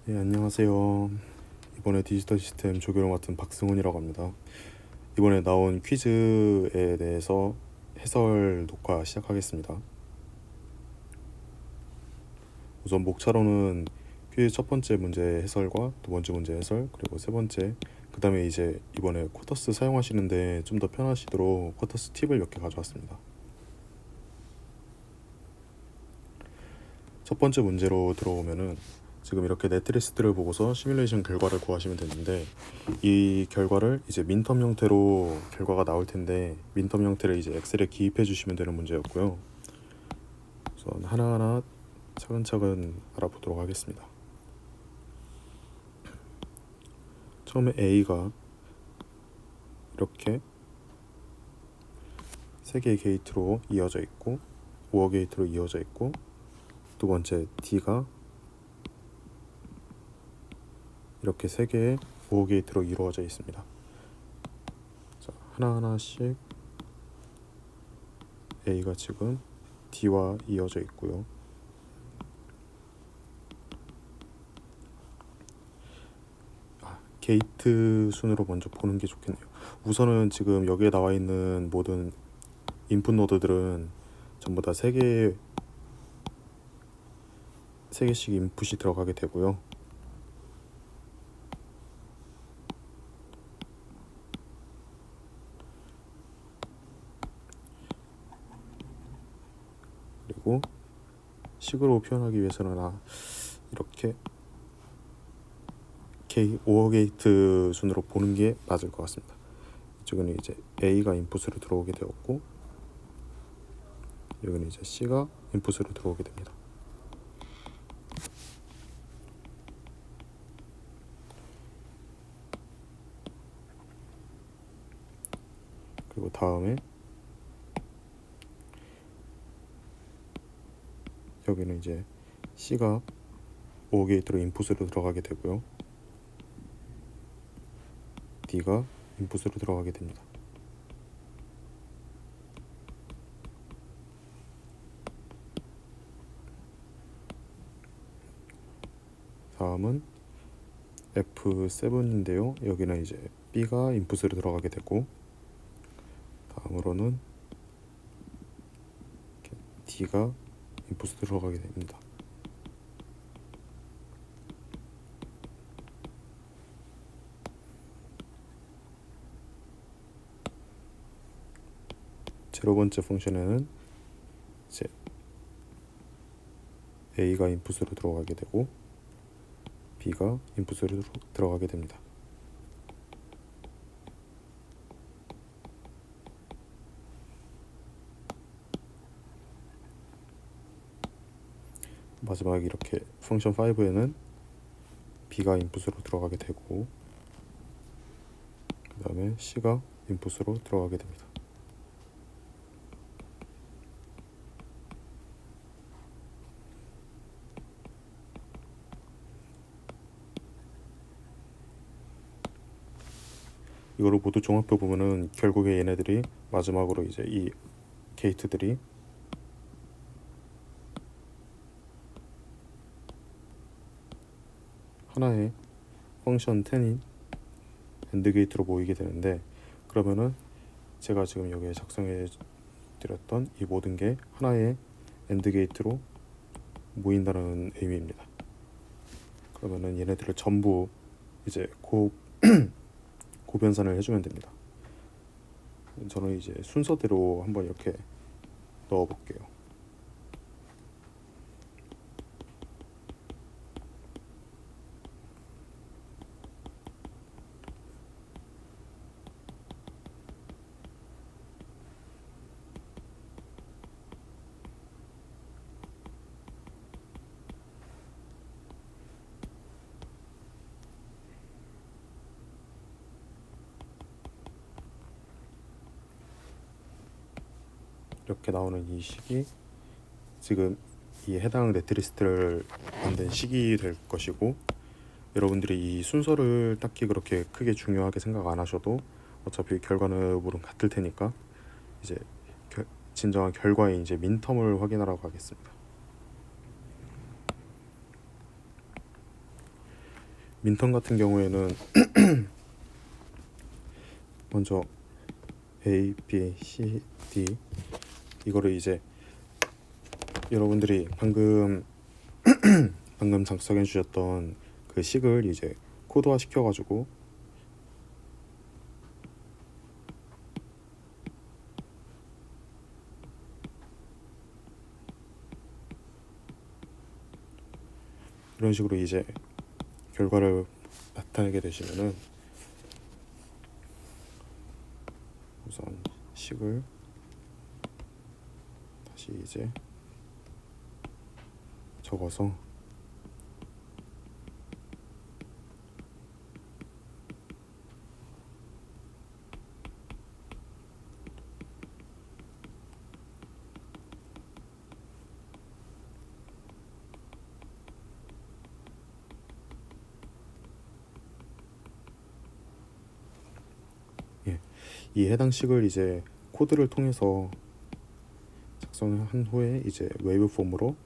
네, 안녕하세요. 이번에 디지털 시스템 조교를 맡은 박승훈이라고 합니다. 이번에 나온 퀴즈에 대해서 해설 녹화 시작하겠습니다. 우선 목차로는 퀴즈 첫 번째 문제 해설과 두 번째 문제 해설, 그리고 세 번째, 그 다음에 이제 이번에 쿼터스 사용하시는데 좀 더 편하시도록 쿼터스 팁을 몇 개 가져왔습니다. 첫 번째 문제로 들어오면은 지금 이렇게 네트리스트를 보고서 시뮬레이션 결과를 구하시면 되는데, 이 결과를 이제 민텀 형태로 결과가 나올 텐데 민텀 형태를 이제 엑셀에 기입해 주시면 되는 문제였고요. 우선 하나하나 차근차근 알아보도록 하겠습니다. 처음에 A가 이렇게 3개의 게이트로 이어져 있고 5어 게이트로 이어져 있고, 두 번째 D가 이렇게 3개의 5어 게이트로 이루어져 있습니다. 자, 하나하나씩 A가 지금 D와 이어져 있고요. 게이트 순으로 먼저 보는 게 좋겠네요. 우선은 지금 여기에 나와 있는 모든 인풋 노드들은 전부 다 3개씩 인풋이 들어가게 되고요. 그리고 식으로 표현하기 위해서는 이렇게 5어 게이트 순으로 보는 게 맞을 것 같습니다. 이쪽은 이제 A가 인풋으로 들어오게 되었고, 여기는 이제 C가 인풋으로 들어오게 됩니다. 그리고 다음에 여기는 이제 C가 5어 게이트로 인풋으로 들어가게 되고요. D가 인풋으로 들어가게 됩니다. 다음은 F7인데요. 여기는 이제 B가 인풋으로 들어가게 되고, 다음으로는 D가 인풋으로 들어가게 됩니다. 제로 번째 펑션에는 이제 A가 인풋으로 들어가게 되고 B가 인풋으로 들어가게 됩니다. 마지막 이렇게 펑션 5에는 B가 인풋으로 들어가게 되고, 그 다음에 C가 인풋으로 들어가게 됩니다. 이거를 모두 종합해 보면은 결국에 얘네들이 마지막으로 이제 이 게이트들이 하나의 펑션 10인 엔드 게이트로 모이게 되는데, 그러면은 제가 지금 여기에 작성해 드렸던 이 모든 게 하나의 엔드 게이트로 모인다는 의미입니다. 그러면은 얘네들을 전부 이제 고변산을 해주면 됩니다. 저는 이제 순서대로 한번 이렇게 넣어 볼게요. 이렇게 나오는 이 식이 지금 이 해당 네트리스트를 만든 식이 될 것이고, 여러분들이 이 순서를 딱히 그렇게 크게 중요하게 생각 안 하셔도 어차피 결과는 물은 같을 테니까 이제 진정한 결과의 이제 민텀을 확인하라고 하겠습니다. 민턴 같은 경우에는 먼저 A, B, C, D 이거를 이제 여러분들이 방금 작성해 주셨던 그 식을 이제 코드화 시켜가지고 이런 식으로 이제 결과를 나타내게 되시면은 우선 식을 다시 이제 적어서 이 해당 식을 이제 코드를 통해서 작성한 후에 이제 웨이브 폼으로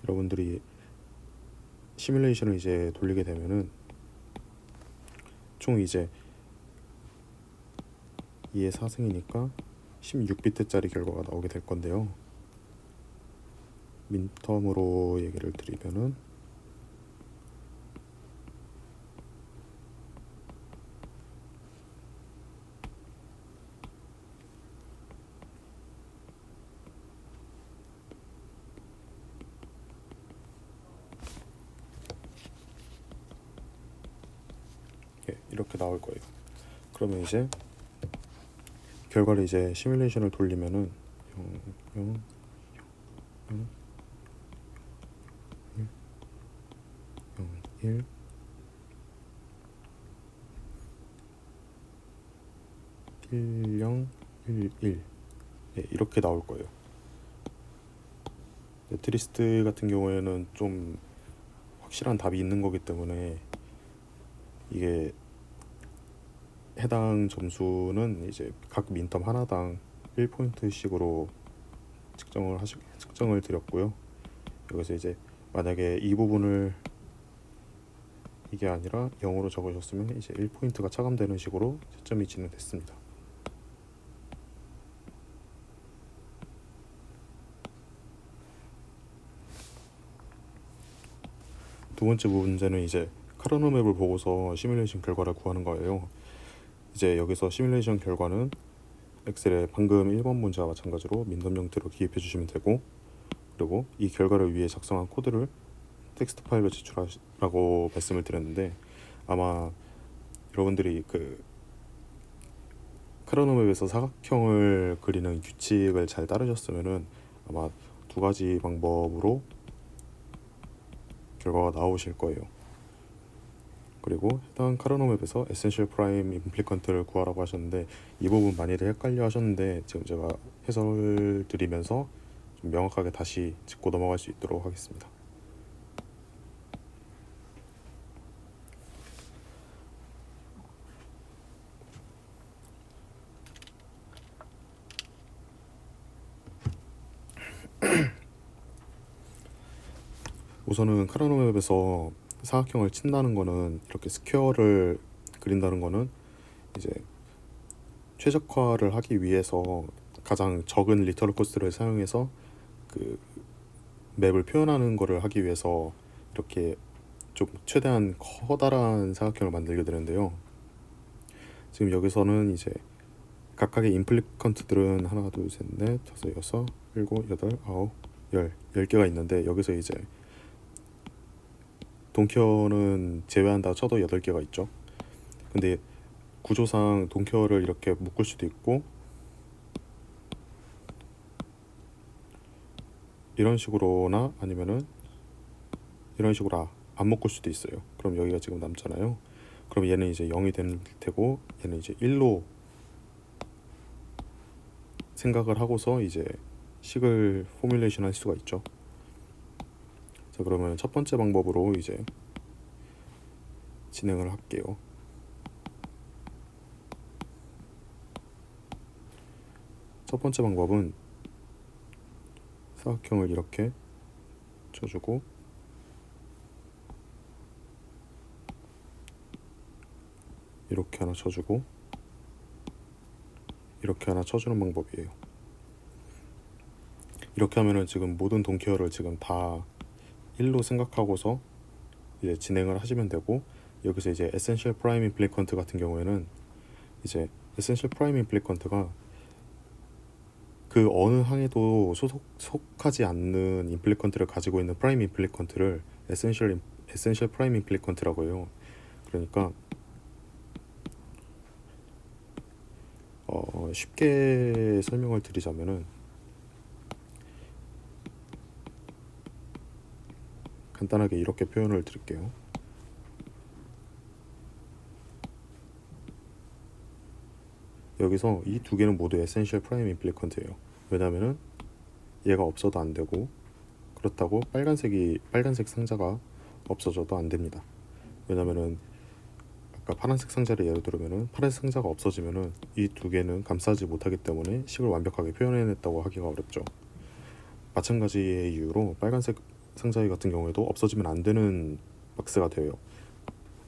여러분들이 시뮬레이션을 이제 돌리게 되면은 총 이제 2의 4승이니까 16비트짜리 결과가 나오게 될 건데요. 민텀으로 얘기를 드리면은 이렇게 나올 거예요. 그러면 이제 결과를 이제 시뮬레이션을 돌리면은 0, 0, 0, 1, 1, 0, 1, 1 이렇게 나올 거예요. 트리스트 같은 경우에는 좀 확실한 답이 있는 거기 때문에 이게 해당 점수는 이제 각 민텀 하나당 1포인트씩으로 측정을 드렸고요. 여기서 이제 만약에 이 부분을 이게 아니라 0으로 적으셨으면 이제 1포인트가 차감되는 식으로 채점이 진행됐습니다. 두 번째 문제는 이제 카르노 맵을 보고서 시뮬레이션 결과를 구하는 거예요. 이제 여기서 시뮬레이션 결과는 엑셀에 방금 1번 문제와 마찬가지로 민덤 형태로 기입해 주시면 되고, 그리고 이 결과를 위해 작성한 코드를 텍스트 파일로 제출하라고 말씀을 드렸는데, 아마 여러분들이 그 카르노 맵에서 사각형을 그리는 규칙을 잘 따르셨으면은 아마 두 가지 방법으로 결과가 나오실 거예요. 그리고 해당 카르노 맵에서 에센셜 프라임 임플리컨트를 구하라고 하셨는데, 이 부분 많이들 헷갈려 하셨는데 지금 제가 해설을 드리면서 좀 명확하게 다시 짚고 넘어갈 수 있도록 하겠습니다. 우선은 카르노 맵에서 사각형을 친다는 거는, 이렇게 스퀘어를 그린다는 거는 이제 최적화를 하기 위해서 가장 적은 리터럴 코스트를 사용해서 그 맵을 표현하는 거를 하기 위해서 이렇게 좀 최대한 커다란 사각형을 만들게 되는데요. 지금 여기서는 이제 각각의 임플리컨트들은 하나, 둘, 셋, 넷, 다섯, 여섯, 일곱, 여덟, 아홉, 10개가 있는데, 여기서 이제 동키어는 제외한다 쳐도 8개가 있죠. 근데 구조상 동키어를 이렇게 묶을 수도 있고 이런 식으로나 아니면은 이런 식으로 안 묶을 수도 있어요. 그럼 여기가 지금 남잖아요. 그럼 얘는 이제 0이 될 테고 얘는 이제 1로 생각을 하고서 이제 식을 포뮬레이션 할 수가 있죠. 자, 그러면 첫 번째 방법으로 이제 진행을 할게요. 첫 번째 방법은 사각형을 이렇게 쳐주고 이렇게 하나 쳐주고 이렇게 하나 쳐주는 방법이에요. 이렇게 하면은 지금 모든 동키어를 지금 다 1로 생각하고서 이제 진행을 하시면 되고, 여기서 이제 에센셜 프라임 임플리컨트 같은 경우에는 이제 에센셜 프라임 임플리컨트가 그 어느 항에도 속하지 않는 임플리컨트를 가지고 있는 프라임 임플리컨트를 에센셜 프라임 임플리컨트라고 해요. 그러니까 쉽게 설명을 드리자면은 간단하게 이렇게 표현을 드릴게요. 여기서 이 두 개는 모두 에센셜 프라임 임플리컨트예요. 왜냐면은 얘가 없어도 안 되고, 그렇다고 빨간색 상자가 없어져도 안 됩니다. 왜냐면은 아까 파란색 상자를 예를 들면은 파란색 상자가 없어지면은 이 두 개는 감싸지 못하기 때문에 식을 완벽하게 표현해냈다고 하기가 어렵죠. 마찬가지의 이유로 빨간색 상자 같은 경우에도 없어지면 안 되는 박스가 돼요.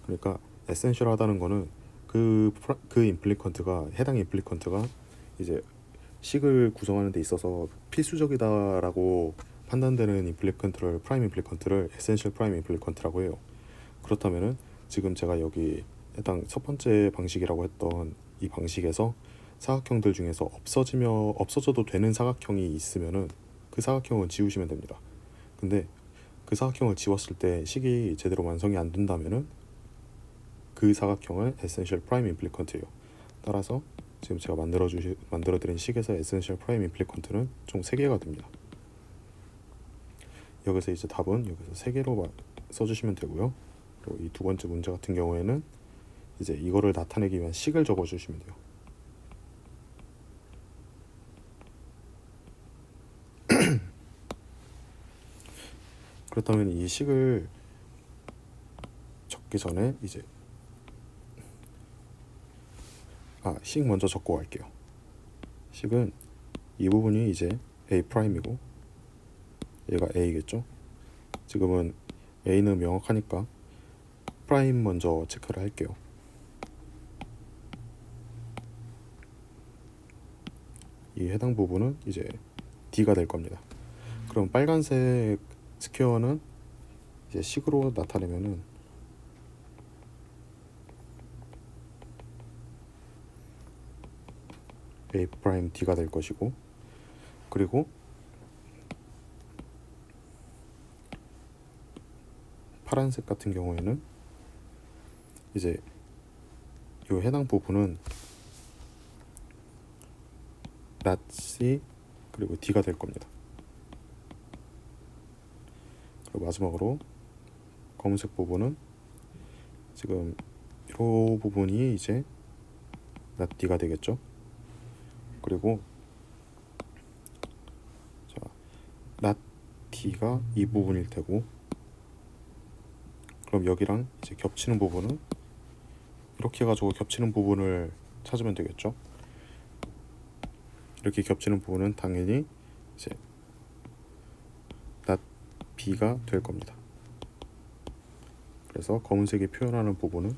그러니까 에센셜하다는 거는 그 임플리컨트가, 해당 임플리컨트가 이제 식을 구성하는 데 있어서 필수적이다라고 판단되는 임플리컨트를, 프라임 임플리컨트를 에센셜 프라임 임플리컨트라고 해요. 그렇다면은 지금 제가 여기 해당 첫 번째 방식이라고 했던 이 방식에서 사각형들 중에서 없어져도 되는 사각형이 있으면은 그 사각형은 지우시면 됩니다. 근데 그 사각형을 지웠을 때 식이 제대로 완성이 안 된다면은 그 사각형은 에센셜 프라임 임플리컨트예요. 따라서 지금 제가 만들어드린 식에서 에센셜 프라임 임플리컨트는 총 3개가 됩니다. 여기서 이제 답은 여기서 3개로 써주시면 되고요. 그리고 이 두 번째 문제 같은 경우에는 이제 이거를 나타내기 위한 식을 적어주시면 돼요. 그렇다면 이 식을 적기 전에 이제 식 먼저 적고 갈게요. 식은 이 부분이 이제 A 프라임이고 얘가 A겠죠. 지금은 A는 명확하니까 프라임 먼저 체크를 할게요. 이 해당 부분은 이제 D가 될 겁니다. 그럼 빨간색 스퀘어는 이제 식으로 나타내면은 A 프라임 D가 될 것이고, 그리고 파란색 같은 경우에는 이제 이 해당 부분은 not C 그리고 D가 될 겁니다. 그리고 마지막으로 검은색 부분은 지금 이 부분이 이제 not D가 되겠죠. 그리고 자, not D가 이 부분일 테고, 그럼 여기랑 이제 겹치는 부분은 이렇게 해가지고 겹치는 부분을 찾으면 되겠죠. 이렇게 겹치는 부분은 당연히 이제 not B가 될 겁니다. 그래서 검은색이 표현하는 부분은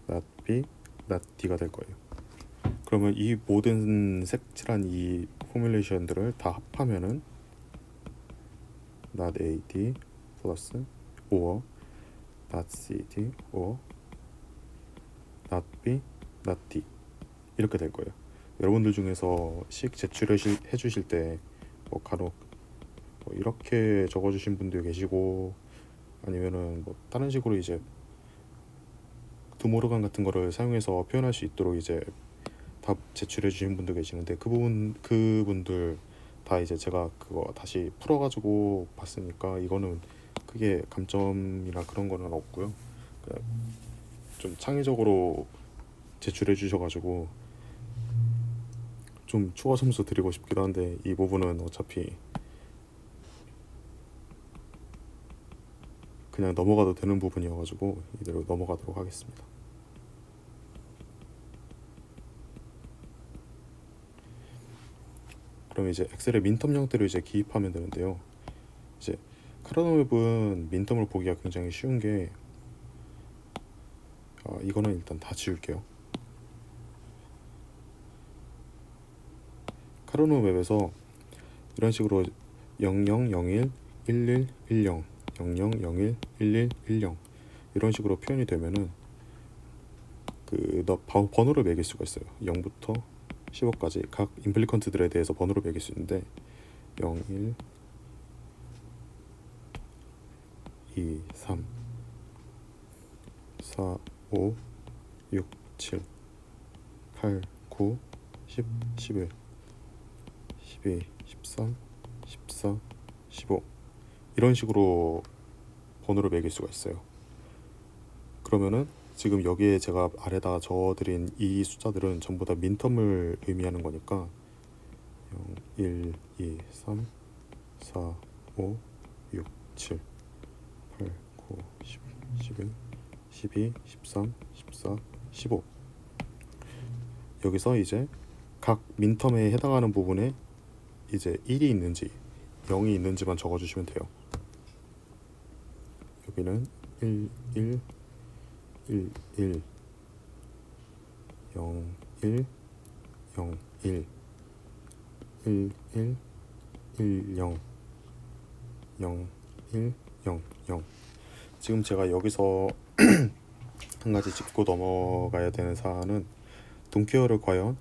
not B, not D가 될 거예요. 그러면 이 모든 색칠한 이 포뮬레이션들을 다 합하면은 not A, D 플러스 or not C, D or not B, not D 이렇게 될 거예요. 여러분들 중에서 식 제출해 주실 때 간혹 이렇게 적어주신 분도 계시고, 아니면은 다른 식으로 이제 드모르간 같은 거를 사용해서 표현할 수 있도록 이제 답 제출해 주신 분도 계시는데, 그분들 다 이제 제가 그거 다시 풀어가지고 봤으니까 이거는 크게 감점이나 그런 거는 없고요. 좀 창의적으로 제출해 주셔가지고 좀 추가 점수 드리고 싶기도 한데, 이 부분은 어차피 그냥 넘어가도 되는 부분이어가지고 이대로 넘어가도록 하겠습니다. 그럼 이제 엑셀에 민텀 형태로 이제 기입하면 되는데요. 이제 카르노 웹은 민텀을 보기가 굉장히 쉬운 게 자, 이거는 일단 다 지울게요. 카르노 맵에서 이런 식으로 0001 1110 0001 1110 이런 식으로 표현이 되면은 번호를 매길 수가 있어요. 0부터 15까지 각 임플리컨트들에 대해서 번호를 매길 수 있는데 0, 1, 2, 3, 4, 5, 6, 7, 8, 9, 10, 11, 12, 13, 14, 15 이런 식으로 번호를 매길 수가 있어요. 그러면은 지금 여기에 제가 아래다 적어드린 이 숫자들은 전부 다 민텀을 의미하는 거니까 0, 1, 2, 3, 4, 5, 6, 7, 8, 9, 10, 11, 12, 13, 14, 15 여기서 이제 각 민텀에 해당하는 부분에 이제 1이 있는지 0이 있는지만 적어주시면 돼요. 여기는 1, 1, 1, 1, 0, 1, 0, 1, 1, 1, 1, 0, 0, 1, 0, 0 지금 제가 여기서 한 가지 짚고 넘어가야 되는 사안은 돈케어를 과연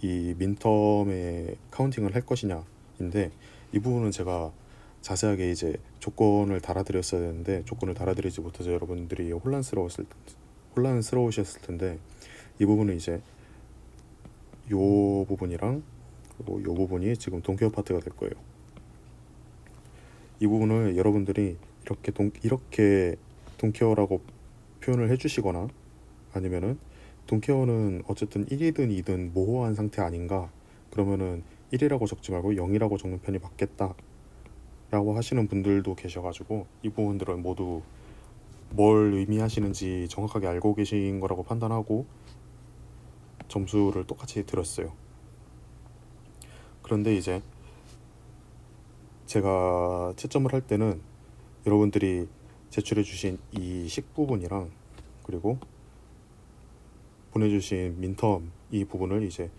이 민텀에 카운팅을 할 것이냐인데 이 부분은 제가 자세하게 이제 조건을 달아드렸어야 되는데 조건을 달아드리지 못해서 여러분들이 혼란스러우셨을 텐데 이 부분은 이제 요 부분이랑 그리고 요 부분이 지금 돈케어 파트가 될 거예요. 이 부분을 여러분들이 이렇게 돈케어라고 표현을 해주시거나 아니면은 돈케어는 어쨌든 1이든 2든 모호한 상태 아닌가 그러면은 1이라고 적지 말고 0이라고 적는 편이 맞겠다 라고 하시는 분들도 계셔가지고 이 부분들은 모두 뭘 의미하시는지 정확하게 알고 계신 거라고 판단하고 점수를 똑같이 드렸어요. 그런데 이제 제가 채점을 할 때는 여러분들이 제출해 주신 이 식 부분이랑 그리고 보내주신 민텀 이 부분을 이제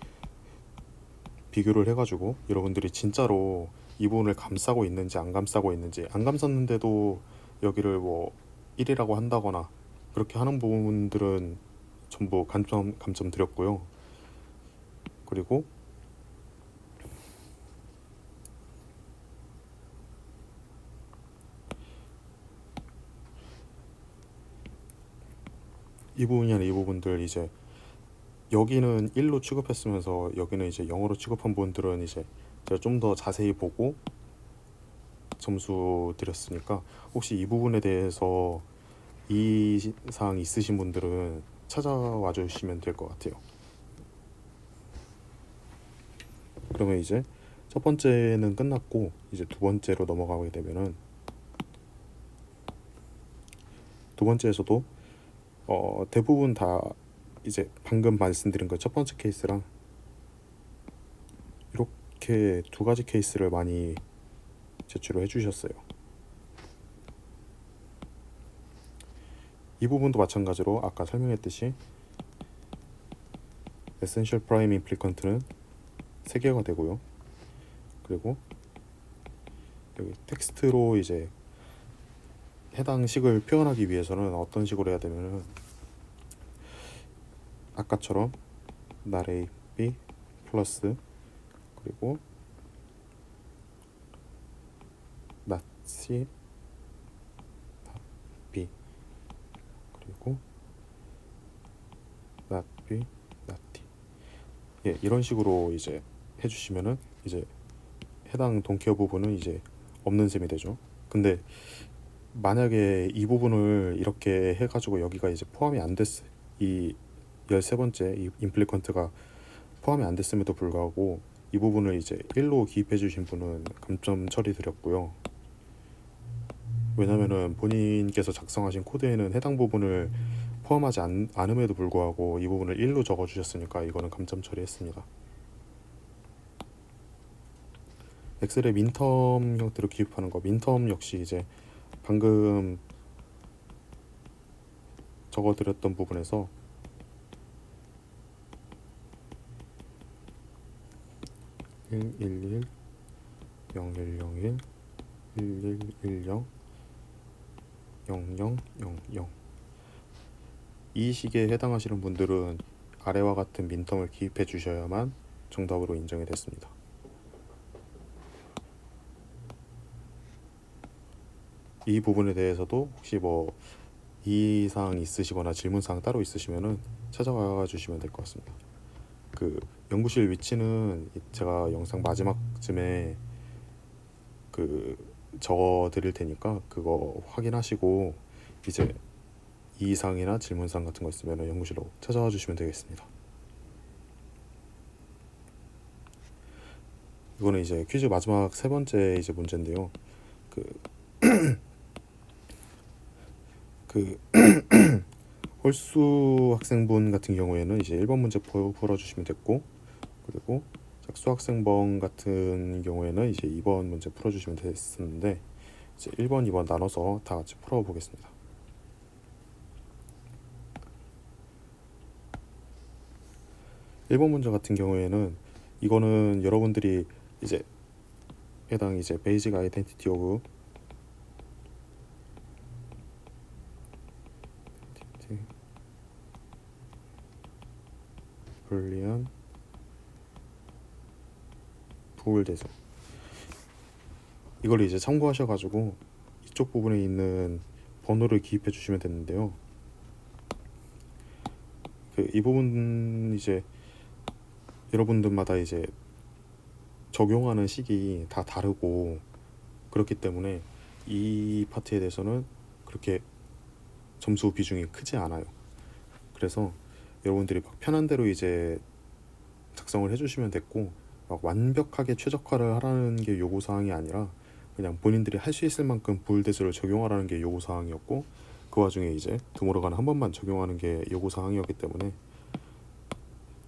비교를 해가지고 여러분들이 진짜로 이 부분을 감싸고 있는지 안 감싸고 있는지 안 감쌌는데도 여기를 뭐 1이라고 한다거나 그렇게 하는 부분들은 전부 감점 드렸고요. 그리고 이 부분이 아니라 이 부분들 이제 여기는 1로 취급했으면서 여기는 이제 0으로 취급한 부분들은 이제 제가 좀 더 자세히 보고 점수 드렸으니까 혹시 이 부분에 대해서 이 사항 있으신 분들은 찾아와 주시면 될 것 같아요. 그러면 이제 첫 번째는 끝났고 이제 두 번째로 넘어가게 되면은 두 번째에서도 대부분 다 이제 방금 말씀드린 그 첫 번째 케이스랑 이렇게 두 가지 케이스를 많이 제출을 해주셨어요. 이 부분도 마찬가지로 아까 설명했듯이 에센셜 프라임 임플리컨트는 3개가 되고요. 그리고 여기 텍스트로 이제 해당 식을 표현하기 위해서는 어떤 식으로 해야 되면은 아까처럼 나레이 B 플러스 그리고 낫시 B 그리고 낫B 낫T 이런 식으로 이제 해주시면은 이제 해당 돈케어 부분은 이제 없는 셈이 되죠. 근데 만약에 이 부분을 이렇게 해가지고 여기가 이제 포함이 안 됐어 이 13번째 이 임플리컨트가 포함이 안 됐음에도 불구하고 이 부분을 이제 1로 기입해 주신 분은 감점 처리 드렸고요. 왜냐면은 본인께서 작성하신 코드에는 해당 부분을 포함하지 않음에도 불구하고 이 부분을 1로 적어 주셨으니까 이거는 감점 처리했습니다. 엑셀의 민텀 형태로 기입하는 거 민텀 역시 이제 방금 적어드렸던 부분에서 111 0101 1110 0000 이 시기에 해당하시는 분들은 아래와 같은 민텀을 기입해 주셔야만 정답으로 인정이 됐습니다. 이 부분에 대해서도 혹시 뭐 이의사항 있으시거나 질문사항 따로 있으시면은 찾아와 주시면 될 것 같습니다. 그 연구실 위치는 제가 영상 마지막쯤에 그 적어 드릴 테니까 그거 확인하시고 이제 이의사항이나 질문사항 같은 거 있으면 연구실로 찾아와 주시면 되겠습니다. 이거는 이제 퀴즈 마지막 세 번째 이제 문제인데요. 그 홀수 학생분 같은 경우에는 이제 1번 문제 풀어주시면 됐고, 그리고 수학생번 같은 경우에는 이제 2번 문제 풀어주시면 됐었는데 이제 1번, 2번 나눠서 다 같이 풀어보겠습니다. (1번) 문제 같은 경우에는 이거는 여러분들이 이제 해당 이제 베이직 아이덴티티 오브 불리한 부울대소, 이걸 이제 참고하셔가지고 이쪽 부분에 있는 번호를 기입해 주시면 되는데요. 이 부분 이제 여러분들마다 이제 적용하는 식이 다 다르고 그렇기 때문에 이 파트에 대해서는 그렇게 점수 비중이 크지 않아요. 그래서 여러분들이 막 편한 대로 이제 작성을 해주시면 됐고, 막 완벽하게 최적화를 하라는 게 요구사항이 아니라 그냥 본인들이 할 수 있을 만큼 부울대소를 적용하라는 게 요구사항이었고, 그 와중에 이제 드모르간 한 번만 적용하는 게 요구사항이었기 때문에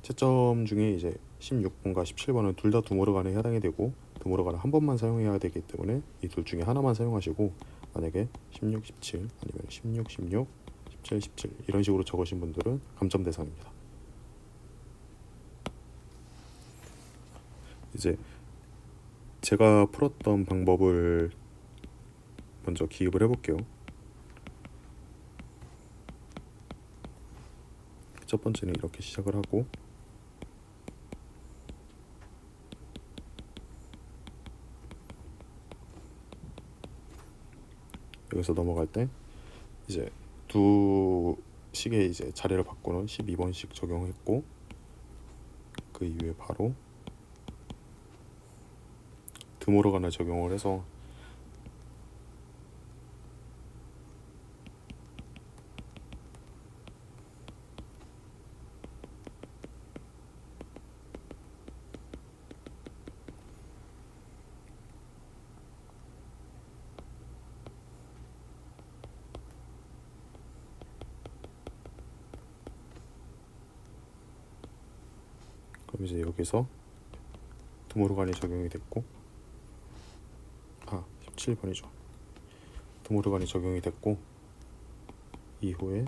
채점 중에 이제 16번과 17번은 둘 다 드모르간에 해당이 되고 드모르간을 한 번만 사용해야 되기 때문에 이 둘 중에 하나만 사용하시고, 만약에 16, 17 아니면 16, 16, 17, 17 이런 식으로 적으신 분들은 감점 대상입니다. 이제 제가 풀었던 방법을 먼저 기입을 해볼게요. 첫 번째는 이렇게 시작을 하고, 여기서 넘어갈 때 이제 두 식의 이제 자리를 바꾸는 12번씩 적용했고, 그 이후에 바로 드모르간을 적용을 해서 그럼 이제 여기서 드모르간이 적용이 됐고, 17번이죠. 드모르간이 적용이 됐고, 이후에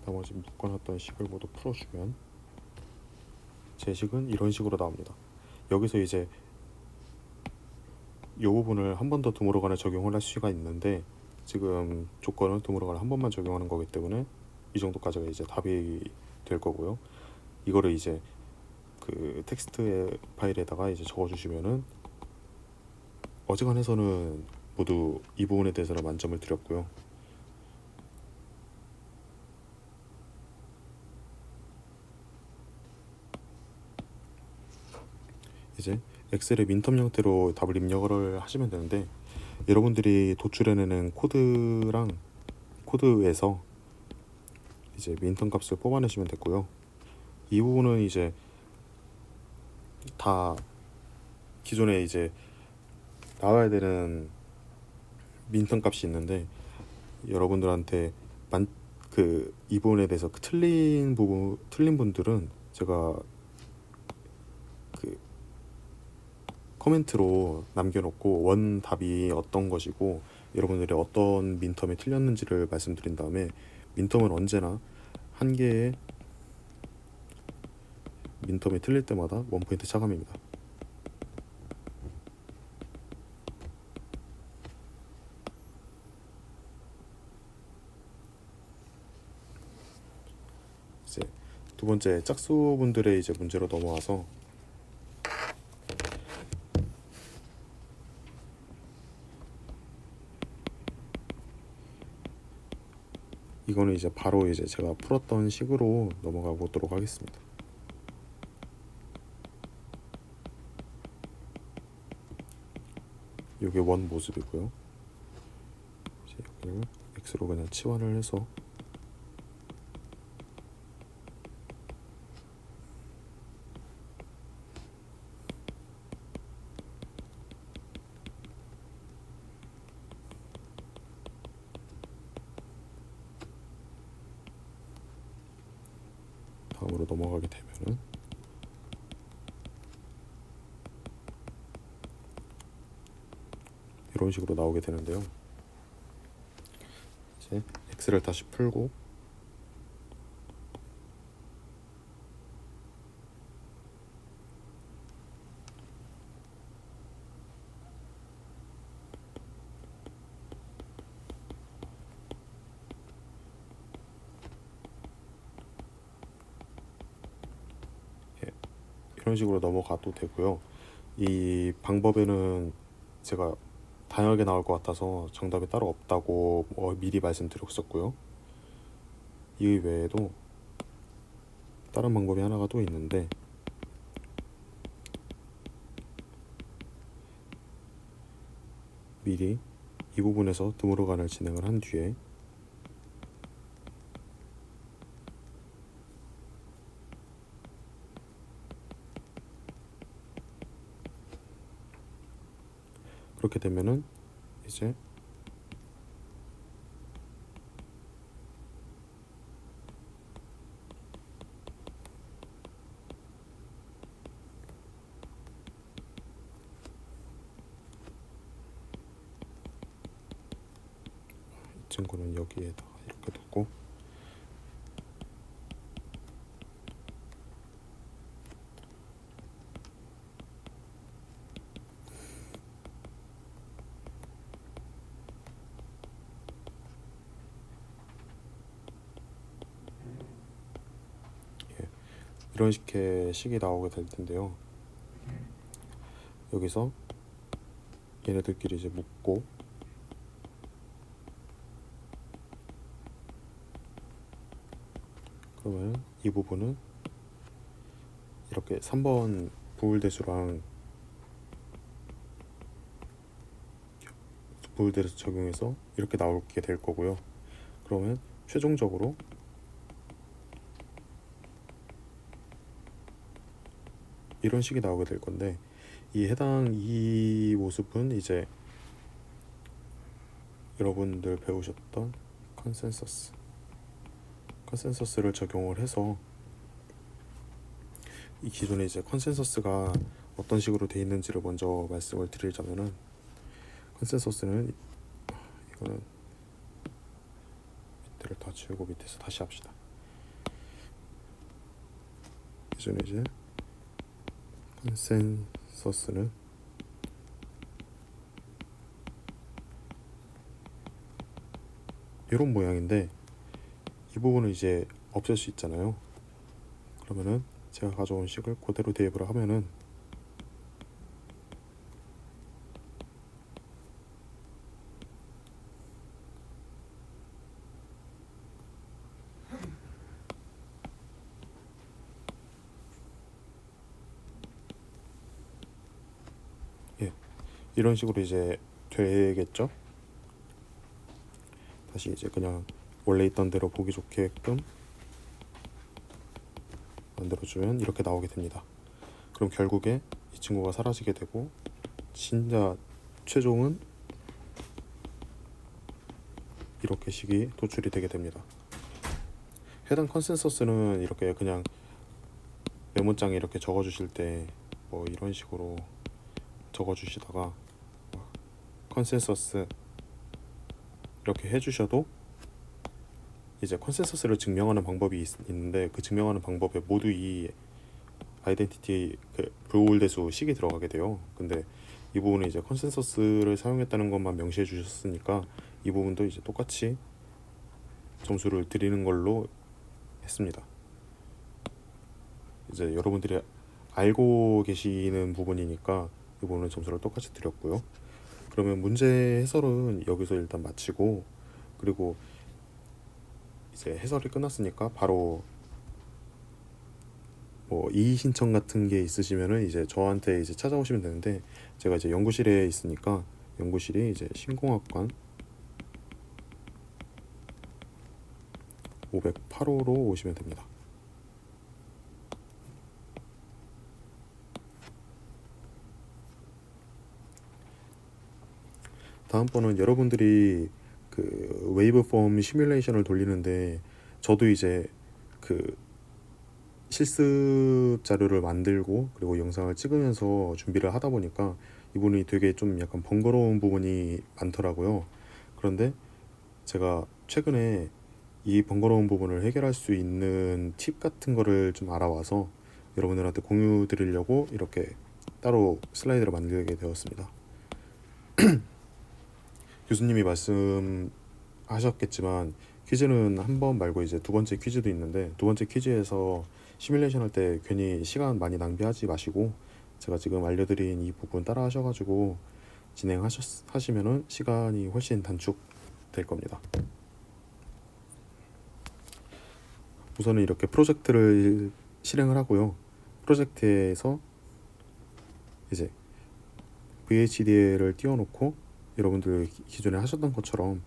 나머지 묶어놨던 식을 모두 풀어주면 제 식은 이런 식으로 나옵니다. 여기서 이제 이 부분을 한 번 더 드모르간에 적용을 할 수가 있는데, 지금 조건은 드모르간을 한 번만 적용하는 거기 때문에 이 정도까지가 이제 답이 될 거고요. 이거를 이제 그 텍스트 파일에다가 이제 적어주시면은 어지간해서는 모두 이 부분에 대해서는 만점을 드렸고요. 이제 엑셀의 민텀 형태로 답을 입력을 하시면 되는데, 여러분들이 도출해내는 코드에서 이제 민텀 값을 뽑아내시면 되고요. 이 부분은 이제 다 기존에 이제 나와야 되는 민텀 값이 있는데, 여러분들한테 이 부분에 대해서 틀린 분들은 제가 그 코멘트로 남겨놓고 원 답이 어떤 것이고 여러분들이 어떤 민텀이 틀렸는지를 말씀드린 다음에, 민텀은 언제나 한 개의 민텀이 틀릴 때마다 1포인트 차감입니다. 이제 두 번째 짝수분들의 이제 문제로 넘어와서, 이거는 이제 바로 이제 제가 풀었던 식으로 넘어가 보도록 하겠습니다. 이게 원 모습이고요. 이제 여기를 X로 그냥 치환을 해서 다음으로 넘어가게 되면은 이런 식으로 나오게 되는데요. 이제 X를 다시 풀고 이런 식으로 넘어가도 되고요. 이 방법에는 제가 다양하게 나올 것 같아서 정답이 따로 없다고 미리 말씀드렸었고요. 이 외에도 다른 방법이 하나가 또 있는데, 미리 이 부분에서 드물어간을 진행을 한 뒤에 그렇게 되면은 이제 이 친구는 여기에다가 이렇게 두고, 이런 식의 식이 나오게 될 텐데요. 여기서 얘네들끼리 이제 묶고, 그러면 이 부분은 이렇게 3번 부울대수랑 부울대수 적용해서 이렇게 나오게 될 거고요. 그러면 최종적으로 이런 식이 나오게 될 건데, 이 모습은 이제 여러분들 배우셨던 컨센서스를 적용을 해서, 이 기존에 이제 컨센서스가 어떤 식으로 되어 있는지를 먼저 말씀을 드리자면은, 컨센서스는 이거는 밑에를 다 지우고 밑에서 다시 합시다. 기존에 이제 컨센서스는 이런 모양인데, 이 부분은 이제 없앨 수 있잖아요. 그러면은 제가 가져온 식을 그대로 대입을 하면은 이런 식으로 이제 되겠죠. 다시 이제 그냥 원래 있던 대로 보기 좋게끔 만들어주면 이렇게 나오게 됩니다. 그럼 결국에 이 친구가 사라지게 되고, 진짜 최종은 이렇게 식이 도출이 되게 됩니다. 해당 컨센서스는 이렇게 그냥 메모장에 이렇게 적어주실 때 뭐 이런 식으로 적어주시다가 컨센서스 이렇게 해주셔도 이제 컨센서스를 증명하는 방법이 있는데 그 증명하는 방법에 모두 이 아이덴티티 그 불대수 식이 들어가게 돼요. 근데 이 부분은 이제 컨센서스를 사용했다는 것만 명시해 주셨으니까 이 부분도 이제 똑같이 점수를 드리는 걸로 했습니다. 이제 여러분들이 알고 계시는 부분이니까 이 부분은 점수를 똑같이 드렸고요. 그러면 문제 해설은 여기서 일단 마치고, 그리고 이제 해설이 끝났으니까 바로 뭐 이의 신청 같은 게 있으시면은 이제 저한테 이제 찾아오시면 되는데, 제가 이제 연구실에 있으니까 연구실이 이제 신공학관 508호로 오시면 됩니다. 다음번은 여러분들이 그 웨이브폼 시뮬레이션을 돌리는데, 저도 이제 그 실습 자료를 만들고 그리고 영상을 찍으면서 준비를 하다 보니까 이 부분이 되게 좀 약간 번거로운 부분이 많더라고요. 그런데 제가 최근에 이 번거로운 부분을 해결할 수 있는 팁 같은 거를 좀 알아와서 여러분들한테 공유 드리려고 이렇게 따로 슬라이드를 만들게 되었습니다. 교수님이 말씀하셨겠지만 퀴즈는 한 번 말고 이제 두 번째 퀴즈도 있는데, 두 번째 퀴즈에서 시뮬레이션 할 때 괜히 시간 많이 낭비하지 마시고 제가 지금 알려드린 이 부분 따라 하셔가지고 진행하시면은 시간이 훨씬 단축될 겁니다. 우선은 이렇게 프로젝트를 실행을 하고요. 프로젝트에서 이제 VHDL을 띄워놓고 여러분들 기존에 하셨던 것처럼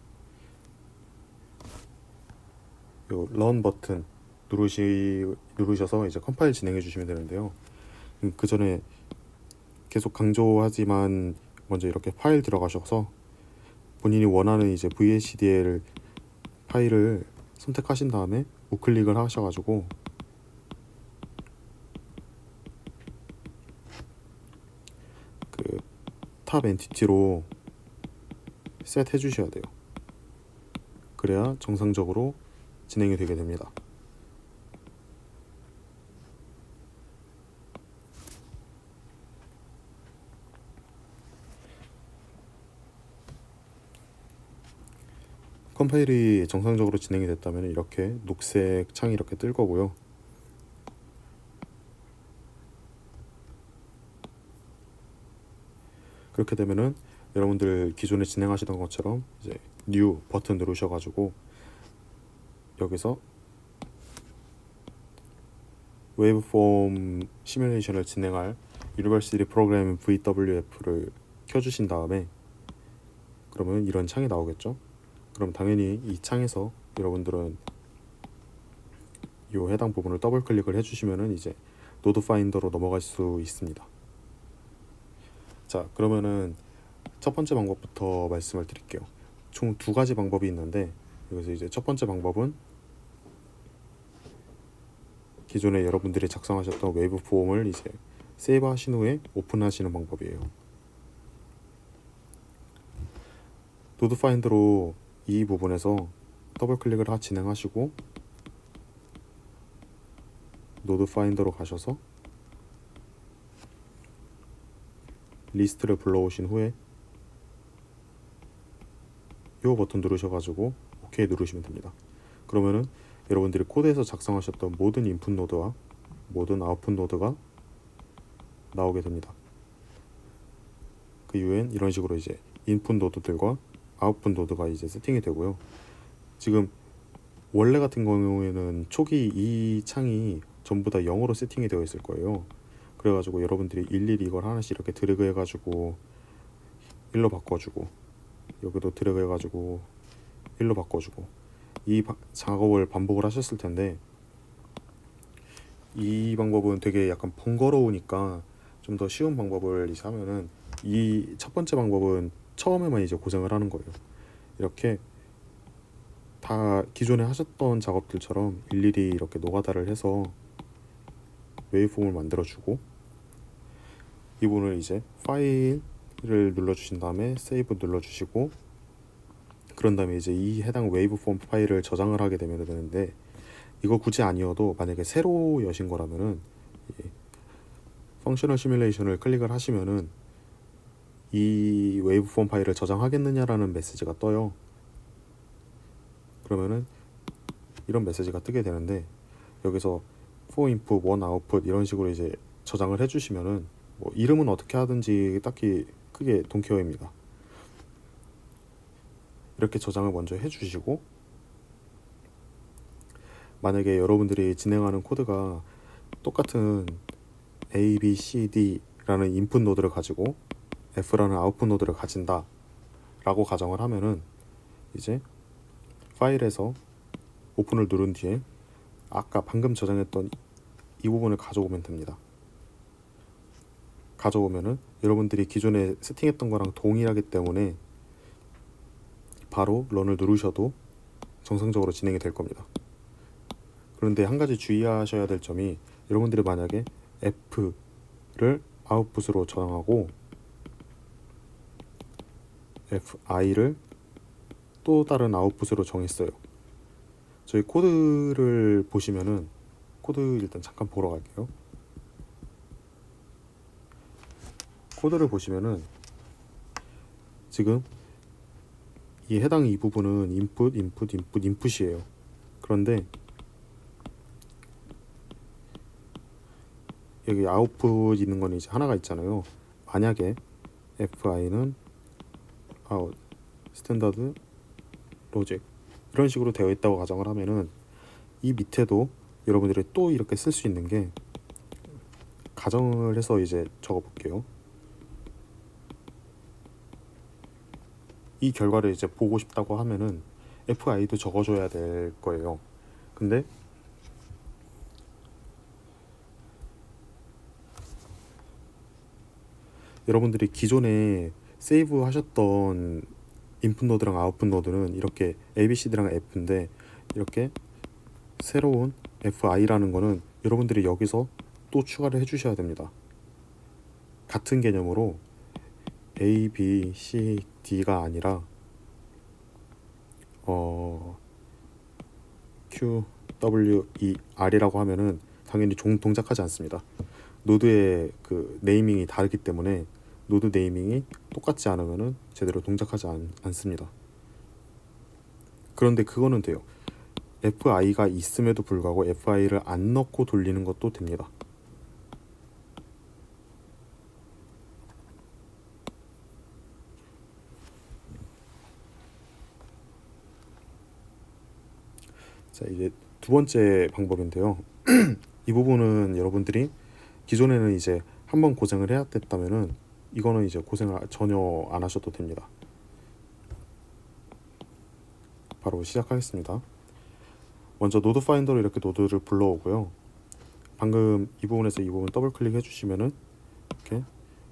요 런 버튼 누르셔서 이제 컴파일 진행해 주시면 되는데요. 그 전에 계속 강조하지만 먼저 이렇게 파일 들어가셔서 본인이 원하는 이제 VHDL 파일을 선택하신 다음에 우클릭을 하셔가지고 그 탑 엔티티로 셋 해주셔야 돼요. 그래야 정상적으로 진행이 되게 됩니다. 컴파일이 정상적으로 진행이 됐다면 이렇게 녹색 창이 이렇게 뜰 거고요. 그렇게 되면은 여러분들 기존에 진행하시던 것처럼 이제 뉴 버튼 누르셔가지고 여기서 웨이브폼 시뮬레이션을 진행할 유니버시티 프로그램 VWF를 켜주신 다음에 그러면 이런 창이 나오겠죠. 그럼 당연히 이 창에서 여러분들은 이 해당 부분을 더블 클릭을 해주시면은 이제 노드 파인더로 넘어갈 수 있습니다. 자, 그러면은 첫 번째 방법부터 말씀을 드릴게요. 총 두 가지 방법이 있는데, 여기서 이제 첫 번째 방법은 기존에 여러분들이 작성하셨던 웨이브 폼을 이제 세이브 하신 후에 오픈하시는 방법이에요. 노드 파인더로 이 부분에서 더블 클릭을 진행하시고 노드 파인더로 가셔서 리스트를 불러오신 후에 이 버튼 누르셔가지고 OK 누르시면 됩니다. 그러면은 여러분들이 코드에서 작성하셨던 모든 인풋 노드와 모든 아웃풋 노드가 나오게 됩니다. 그 이후엔 이런 식으로 이제 인풋 노드들과 아웃풋 노드가 이제 세팅이 되고요. 지금 원래 같은 경우에는 초기 이 창이 전부 다 0으로 세팅이 되어 있을 거예요. 그래가지고 여러분들이 일일이 이걸 하나씩 이렇게 드래그 해가지고 1로 바꿔주고, 여기도 드래그 해가지고 1로 바꿔주고, 이 작업을 반복을 하셨을 텐데, 이 방법은 되게 약간 번거로우니까 좀 더 쉬운 방법을 이제 하면은, 이 첫 번째 방법은 처음에만 이제 고생을 하는 거예요. 이렇게 다 기존에 하셨던 작업들처럼 일일이 이렇게 노가다를 해서 웨이브폼을 만들어주고, 이 부분을 이제 파일을 눌러주신 다음에 세이브 눌러주시고, 그런 다음에 이제 이 해당 웨이브폼 파일을 저장을 하게 되면 되는데, 이거 굳이 아니어도 만약에 새로 여신 거라면은 펑셔널 시뮬레이션을 클릭을 하시면은 이 웨이브폼 파일을 저장하겠느냐라는 메시지가 떠요. 그러면은 이런 메시지가 뜨게 되는데, 여기서 4 input, 1 output 이런 식으로 이제 저장을 해주시면은 뭐 이름은 어떻게 하든지 딱히 크게 돈케어입니다. 이렇게 저장을 먼저 해주시고, 만약에 여러분들이 진행하는 코드가 똑같은 A, B, C, D라는 인풋 노드를 가지고 F라는 아웃풋 노드를 가진다 라고 가정을 하면은 이제 파일에서 오픈을 누른 뒤에 아까 방금 저장했던 이 부분을 가져오면 됩니다. 가져오면은 여러분들이 기존에 세팅했던 거랑 동일하기 때문에 바로 런을 누르셔도 정상적으로 진행이 될 겁니다. 그런데 한 가지 주의하셔야 될 점이, 여러분들이 만약에 F를 아웃풋으로 저장하고 FI를 또 다른 아웃풋으로 정했어요. 저희 코드를 보시면은, 코드 일단 잠깐 보러 갈게요. 코드를 보시면은 지금 이 해당 이 부분은 인풋이에요. 그런데 여기 아웃풋 있는 건 이제 하나가 있잖아요. 만약에 FI는 아웃, 스탠다드, 로직 이런 식으로 되어 있다고 가정을 하면은, 이 밑에도 여러분들이 또 이렇게 쓸 수 있는 게, 가정을 해서 이제 적어 볼게요. 이 결과를 이제 보고 싶다고 하면은 FI도 적어줘야 될 거예요. 근데 여러분들이 기존에 세이브 하셨던 인풋 노드랑 아웃풋 노드는 이렇게 ABCD랑 F인데, 이렇게 새로운 FI라는 거는 여러분들이 여기서 또 추가를 해주셔야 됩니다. 같은 개념으로 A, B, C, D가 아니라 Q, W, E, R이라고 하면은 당연히 동작하지 않습니다. 노드의 그 네이밍이 다르기 때문에 노드 네이밍이 똑같지 않으면은 제대로 동작하지 않습니다. 그런데 그거는 돼요. FI가 있음에도 불구하고 FI를 안 넣고 돌리는 것도 됩니다. 자, 이제 두 번째 방법인데요. 이 부분은 여러분들이 기존에는 이제 한번 고생을 해야 됐다면은, 이거는 이제 고생을 전혀 안 하셔도 됩니다. 바로 시작하겠습니다. 먼저 노드 파인더로 이렇게 노드를 불러오고요. 방금 이 부분에서 이 부분 더블 클릭 해주시면은 이렇게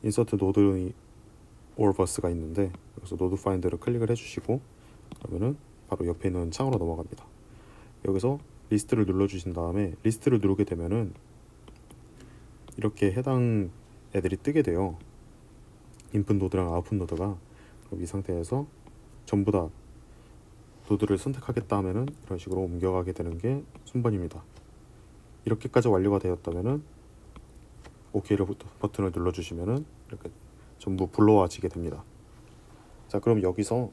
인서트 노드 or 버스가 있는데, 여기서 노드 파인더를 클릭을 해주시고, 그러면은 바로 옆에 있는 창으로 넘어갑니다. 여기서 리스트를 눌러주신 다음에, 리스트를 누르게 되면은 이렇게 해당 애들이 뜨게 돼요. 인풋 노드랑 아웃풋 노드가. 그럼 이 상태에서 전부 다 노드를 선택하겠다 하면은 이런 식으로 옮겨가게 되는 게 순번입니다. 이렇게까지 완료가 되었다면은 OK 버튼을 눌러주시면은 이렇게 전부 불러와지게 됩니다. 자, 그럼 여기서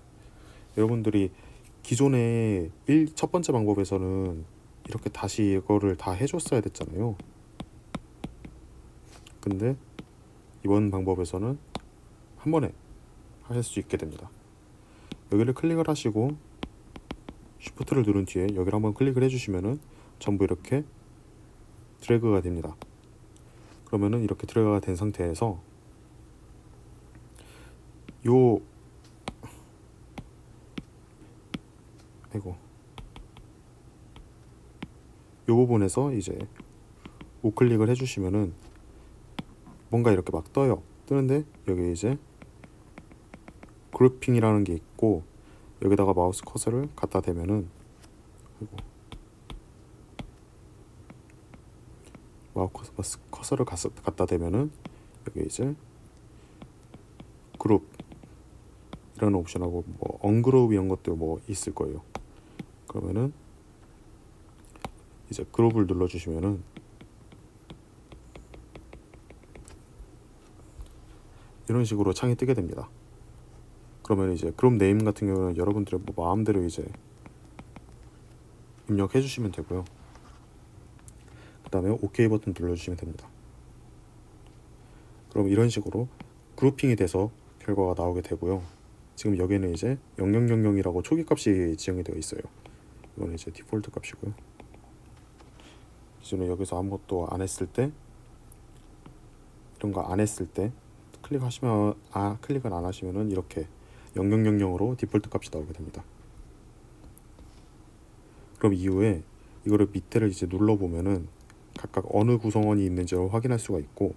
여러분들이 기존에 첫 번째 방법에서는 이렇게 다시 이거를 다 해줬어야 됐잖아요. 근데 이번 방법에서는 한 번에 하실 수 있게 됩니다. 여기를 클릭을 하시고 쉬프트를 누른 뒤에 여기를 한번 클릭을 해주시면은 전부 이렇게 드래그가 됩니다. 그러면은 이렇게 드래그가 된 상태에서 요 부분에서 이제 우클릭을 해주시면은 뭔가 이렇게 막 떠요. 뜨는데 여기 이제 그룹핑이라는 게 있고, 여기다가 마우스 커서를 갖다 대면은 마우스 커서를 갖다 대면은 여기 이제 그룹이라는 이런 옵션하고 뭐 언그룹 이런 것도 뭐 있을 거예요. 그러면은 이제 그룹을 눌러주시면은 이런 식으로 창이 뜨게 됩니다. 그러면 이제 그룹 네임 같은 경우는 여러분들의 뭐 마음대로 이제 입력해 주시면 되고요. 그 다음에 OK 버튼 눌러주시면 됩니다. 그럼 이런 식으로 그룹핑이 돼서 결과가 나오게 되고요. 지금 여기는 이제 0000이라고 초기 값이 지정이 되어 있어요. 이거는 이제 디폴트 값이고요. 기존에 여기서 아무것도 안 했을 때, 이런 거 안 했을 때 클릭하시면 클릭을 안 하시면은 이렇게 0000으로 디폴트 값이 나오게 됩니다. 그럼 이후에 이거를 밑에를 이제 눌러 보면은 각각 어느 구성원이 있는지를 확인할 수가 있고,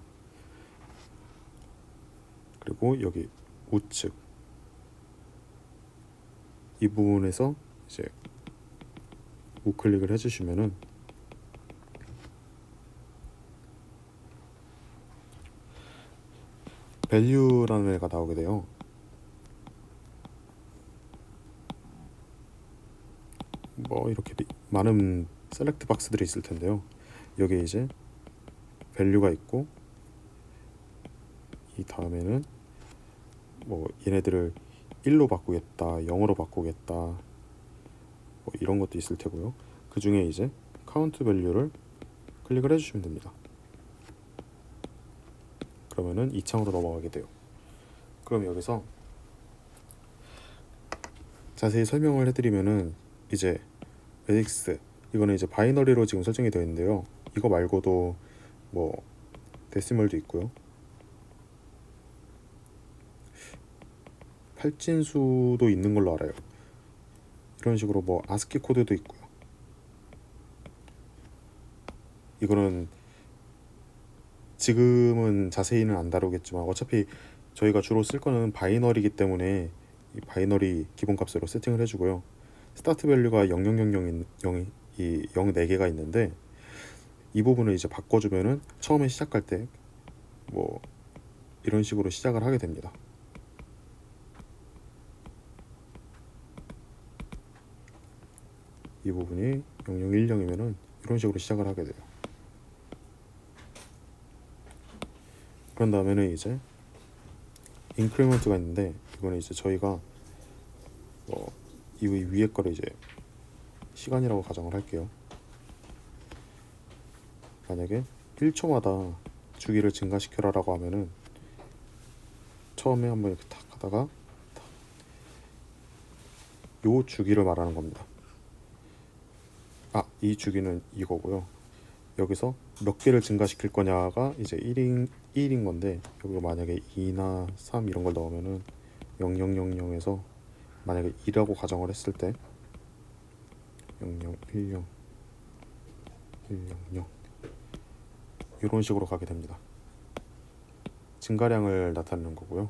그리고 여기 우측 이 부분에서 이제 우클릭을 해주시면은 value라는 애가 나오게 돼요. 뭐 이렇게 많은 셀렉트 박스들이 있을 텐데요. 여기에 이제 value가 있고, 이 다음에는 뭐 얘네들을 1로 바꾸겠다, 0으로 바꾸겠다, 뭐 이런 것도 있을 테고요. 그 중에 이제 카운트 밸류를 클릭을 해주시면 됩니다. 그러면은 이 창으로 넘어가게 돼요. 그럼 여기서 자세히 설명을 해드리면은 이제 레딕스 이거는 이제 바이너리로 지금 설정이 되어 있는데요. 이거 말고도 뭐 데시멀도 있고요. 팔진수도 있는 걸로 알아요. 이런 식으로 뭐 아스키 코드도 있고요. 이거는 지금은 자세히는 안 다루겠지만 어차피 저희가 주로 쓸 거는 바이너리이기 때문에 이 바이너리 기본값으로 세팅을 해주고요. 스타트 밸류가 0000이 0 4개가 있는데 이 부분을 이제 바꿔주면은 처음에 시작할 때 뭐 이런 식으로 시작을 하게 됩니다. 이 부분이 0010이면은 이런 식으로 시작을 하게 돼요. 그런 다음에는 이제 인크리먼트가 있는데 이거는 이제 저희가 뭐 이 위에 거를 이제 시간이라고 가정을 할게요. 만약에 1초마다 주기를 증가시켜라 라고 하면은 처음에 한번 이렇게 탁 하다가 요 주기를 말하는 겁니다. 이 주기는 이거고요. 여기서 몇 개를 증가시킬 거냐가 이제 1인 건데, 여기 만약에 2나 3 이런 걸 넣으면은 0000에서 만약에 2라고 가정을 했을 때 0010 100 이런 식으로 가게 됩니다. 증가량을 나타내는 거고요.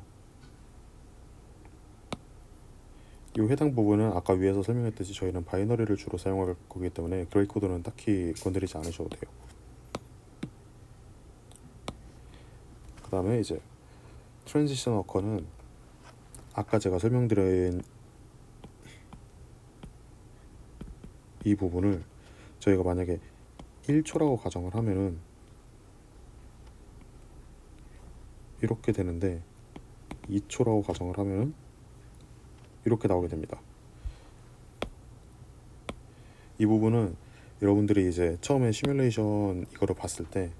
이 해당 부분은 아까 위에서 설명했듯이 저희는 바이너리를 주로 사용할 거기 때문에 그레이 코드는 딱히 건드리지 않으셔도 돼요. 그 다음에 이제 트랜지션 어커는 아까 제가 설명드린 이 부분을 저희가 만약에 1초라고 가정을 하면은 이렇게 되는데 2초라고 가정을 하면은 이렇게 나오게 됩니다. 이 부분은 여러분들이 이제 처음에 시뮬레이션 이거를 봤을 때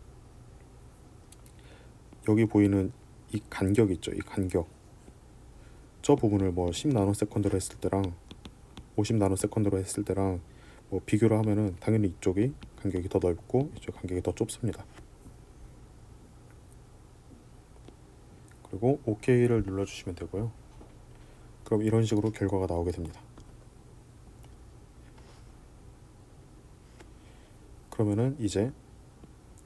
여기 보이는 이 간격 있죠? 이 간격, 저 부분을 뭐 10나노세컨드로 했을 때랑 50나노세컨드로 했을 때랑 뭐 비교를 하면은 당연히 이쪽이 간격이 더 넓고 이쪽 간격이 더 좁습니다. 그리고 OK를 눌러주시면 되고요. 그럼 이런 식으로 결과가 나오게 됩니다. 그러면은 이제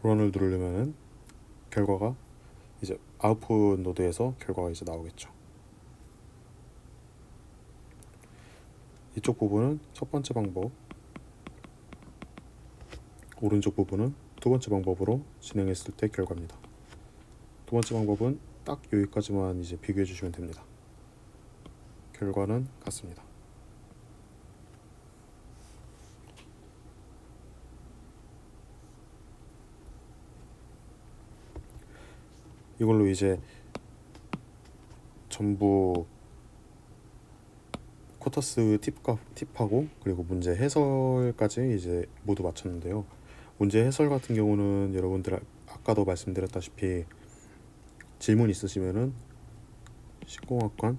런을 누르면은 결과가 이제 아웃풋 노드에서 결과가 이제 나오겠죠. 이쪽 부분은 첫 번째 방법, 오른쪽 부분은 두 번째 방법으로 진행했을 때 결과입니다. 두 번째 방법은 딱 여기까지만 이제 비교해 주시면 됩니다. 결과는 같습니다. 이걸로 이제 전부 쿼터스 팁하고 그리고 문제 해설까지 이제 모두 마쳤는데요. 문제 해설 같은 경우는 여러분들 아까도 말씀드렸다시피 질문 있으시면은 식공학관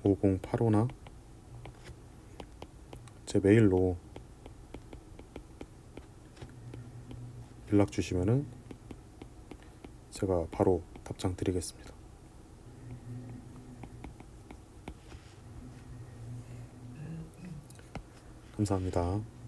5085나 제 메일로 연락 주시면은 제가 바로 답장 드리겠습니다. 감사합니다.